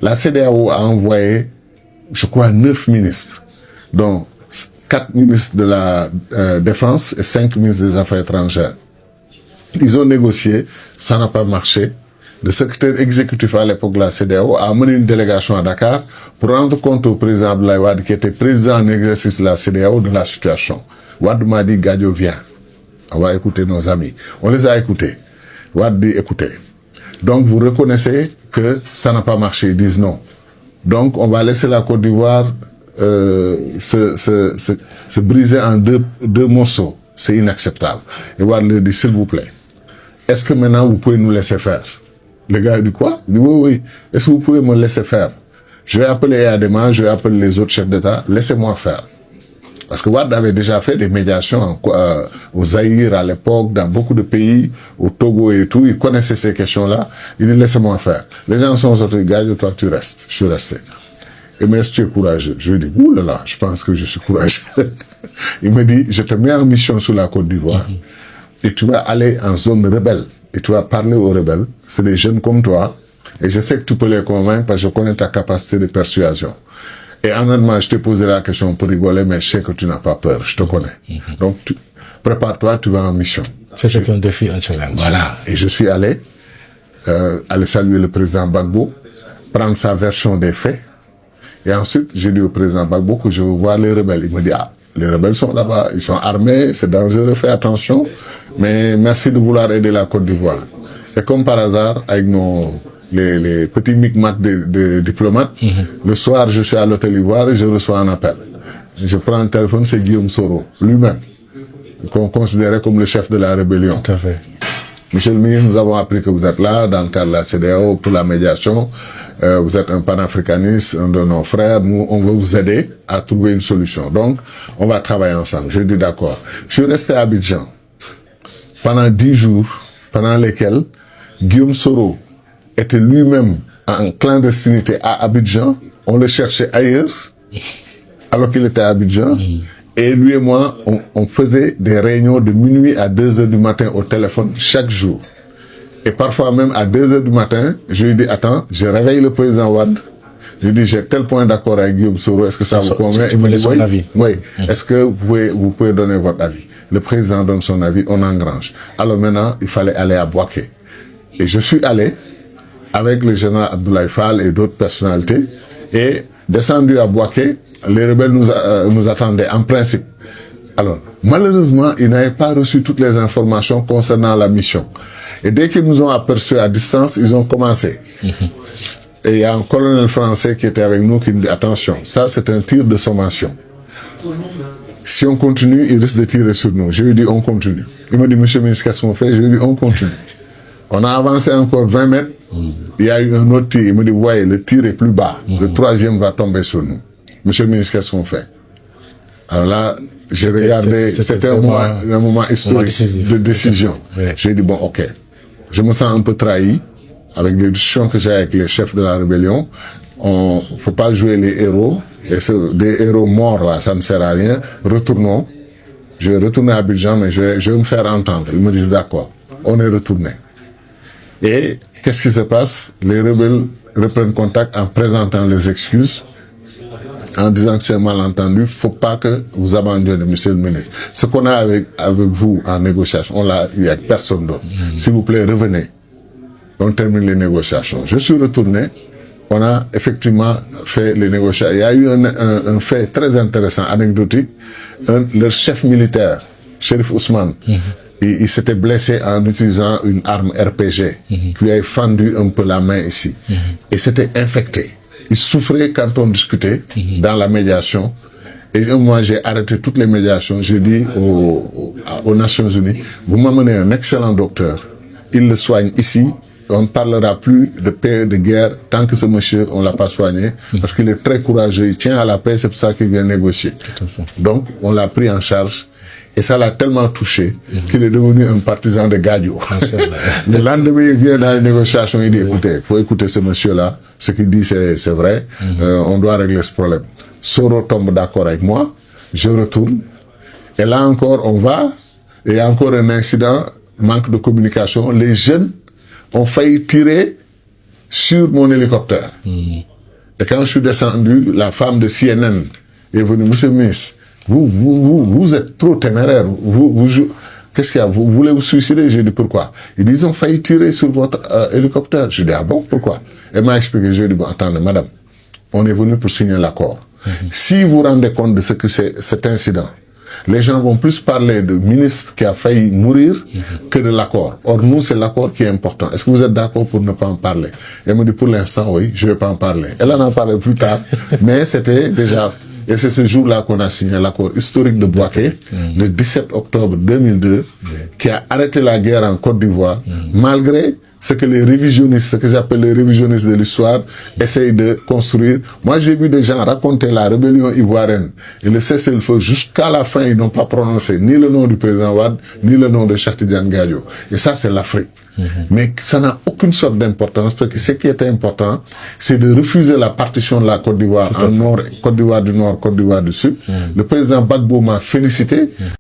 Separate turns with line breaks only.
La CEDEAO a envoyé, je crois, 9 ministres, dont 4 ministres de la Défense et 5 ministres des Affaires étrangères. Ils ont négocié, ça n'a pas marché. Le secrétaire exécutif à l'époque de la CEDEAO a amené une délégation à Dakar pour rendre compte au président Abdoulaye Wade, qui était président en exercice de la CEDEAO, de la situation. Wade m'a dit, Gadio, viens. On va écouter nos amis. On les a écoutés. Wade dit, écoutez. Donc, vous reconnaissez que ça n'a pas marché. Ils disent non. Donc, on va laisser la Côte d'Ivoire se briser en deux morceaux. C'est inacceptable. Et Wade leur dit, s'il vous plaît, est-ce que maintenant vous pouvez nous laisser faire? Le gars dit quoi? Il dit oui. Est-ce que vous pouvez me laisser faire? Je vais appeler Adema, je vais appeler les autres chefs d'État. Laissez-moi faire. Parce que Wade avait déjà fait des médiations au Zaïre à l'époque, dans beaucoup de pays, au Togo et tout. Il connaissait ces questions-là. Il dit laissez-moi faire. Les gens sont sortis, gars, toi tu restes. Je suis resté. Il me dit, tu es courageux. Je lui dis, oulala, je pense que je suis courageux. Il me dit, je te mets en mission sur la Côte d'Ivoire et tu vas aller en zone rebelle. Et tu vas parler aux rebelles, c'est des jeunes comme toi, et je sais que tu peux les convaincre parce que je connais ta capacité de persuasion. Et honnêtement, je t'ai posé la question pour rigoler, mais je sais que tu n'as pas peur, je te connais. Donc, prépare-toi, tu vas en mission.
C'était un défi, un challenge.
Voilà, et je suis allé saluer le président Gbagbo, prendre sa version des faits, et ensuite, j'ai dit au président Gbagbo que je veux voir les rebelles. Il me dit, ah, les rebelles sont là-bas, ils sont armés, c'est dangereux, fais attention. Mais merci de vouloir aider la Côte d'Ivoire. Et comme par hasard, avec les petits micmacs de diplomates, le soir, je suis à l'hôtel Ivoire et je reçois un appel. Je prends le téléphone, c'est Guillaume Soro, lui-même, qu'on considérait comme le chef de la rébellion.
Tout à fait.
Monsieur le ministre, nous avons appris que vous êtes là, dans le cadre de la CEDEAO, pour la médiation. Vous êtes un panafricaniste, un de nos frères. Nous, on veut vous aider à trouver une solution. Donc, on va travailler ensemble. Je dis d'accord. Je suis resté à Abidjan pendant 10 jours, pendant lesquels Guillaume Soro était lui-même en clandestinité à Abidjan. On le cherchait ailleurs, alors qu'il était à Abidjan. Et lui et moi, on faisait des réunions de minuit à 2 heures du matin au téléphone chaque jour. Et parfois même à 2 heures du matin, je lui dis, attends, je réveille le président Wade. Je lui dis, j'ai tel point d'accord avec Guillaume Soro, est-ce que ça vous convient? Il me dit,
son avis.
Oui. Est-ce que vous pouvez donner votre avis? Le président donne son avis, on engrange. Alors maintenant, il fallait aller à Bouaké. Et je suis allé avec le général Abdoulaye Fall et d'autres personnalités. Et descendu à Bouaké, les rebelles nous attendaient en principe. Alors, malheureusement, ils n'avaient pas reçu toutes les informations concernant la mission. Et dès qu'ils nous ont aperçus à distance, ils ont commencé. Et il y a un colonel français qui était avec nous qui nous dit, attention, ça c'est un tir de sommation. Si on continue, il risque de tirer sur nous. Je lui dis, on continue. Il me dit, monsieur le ministre, qu'est-ce qu'on fait? Je lui dis, on continue. On a avancé encore 20 mètres. Il y a eu un autre tir. Il me dit, voyez, le tir est plus bas. Le troisième va tomber sur nous. Monsieur le ministre, qu'est-ce qu'on fait? Alors là, j'ai regardé, c'était un moment historique de décision. J'ai dit, bon, ok. Je me sens un peu trahi avec les discussions que j'ai avec les chefs de la rébellion. Faut pas jouer les héros. Et des héros morts là, ça ne sert à rien. Retournons. Je vais retourner à Abidjan, mais je vais me faire entendre. Ils me disent d'accord. On est retourné. Et qu'est-ce qui se passe? Les rebelles reprennent contact en présentant les excuses, en disant que c'est malentendu. Faut pas que vous abandonnez, monsieur le ministre. Ce qu'on a avec vous en négociation, on l'a eu avec personne d'autre. S'il vous plaît, revenez. On termine les négociations. Je suis retourné. On a effectivement fait les négociations. Il y a eu un fait très intéressant, anecdotique. Leur chef militaire, Chérif Ousmane, il s'était blessé en utilisant une arme RPG qui lui avait fendu un peu la main ici. Et c'était infecté. Il souffrait quand on discutait dans la médiation. Et moi, j'ai arrêté toutes les médiations. J'ai dit aux Nations Unies, vous m'amenez un excellent docteur. Il le soigne ici. On ne parlera plus de paix, de guerre, tant que ce monsieur, on l'a pas soigné, parce qu'il est très courageux, il tient à la paix, c'est pour ça qu'il vient négocier. Donc, on l'a pris en charge, et ça l'a tellement touché, qu'il est devenu un partisan de Gadio. Le lendemain, il vient dans les négociations, il dit, écoutez, faut écouter ce monsieur-là, ce qu'il dit, c'est vrai, on doit régler ce problème. Soro tombe d'accord avec moi, je retourne, et là encore, on va, et il y a encore un incident, manque de communication, les jeunes ont failli tirer sur mon hélicoptère. Et quand je suis descendu, la femme de CNN est venue, monsieur Miss, vous êtes trop téméraire. Qu'est-ce qu'il y a? Vous voulez vous suicider? J'ai dit pourquoi? Ils disent, ils ont failli tirer sur votre hélicoptère. Je dis, ah bon, pourquoi? Elle m'a expliqué, je lui ai dit, bon, attendez, madame, on est venu pour signer l'accord. Si vous vous rendez compte de ce que c'est cet incident, les gens vont plus parler de ministre qui a failli mourir que de l'accord. Or, nous, c'est l'accord qui est important. Est-ce que vous êtes d'accord pour ne pas en parler? Elle me dit, pour l'instant, oui, je ne vais pas en parler. Elle en a parlé plus tard, mais c'était déjà... Et c'est ce jour-là qu'on a signé l'accord historique de Bouaké, le 17 octobre 2002, qui a arrêté la guerre en Côte d'Ivoire, malgré ce que les révisionnistes, ce que j'appelle les révisionnistes de l'histoire, essayent de construire. Moi, j'ai vu des gens raconter la rébellion ivoirienne et le cessez-le-feu jusqu'à la fin, ils n'ont pas prononcé ni le nom du président Wade, ni le nom de Cheikh Tidiane Gadio. Et ça, c'est l'Afrique. Mais ça n'a aucune sorte d'importance, parce que ce qui était important, c'est de refuser la partition de la Côte d'Ivoire en Nord, Côte d'Ivoire du Nord, Côte d'Ivoire du Sud. Le président Gbagbo m'a félicité.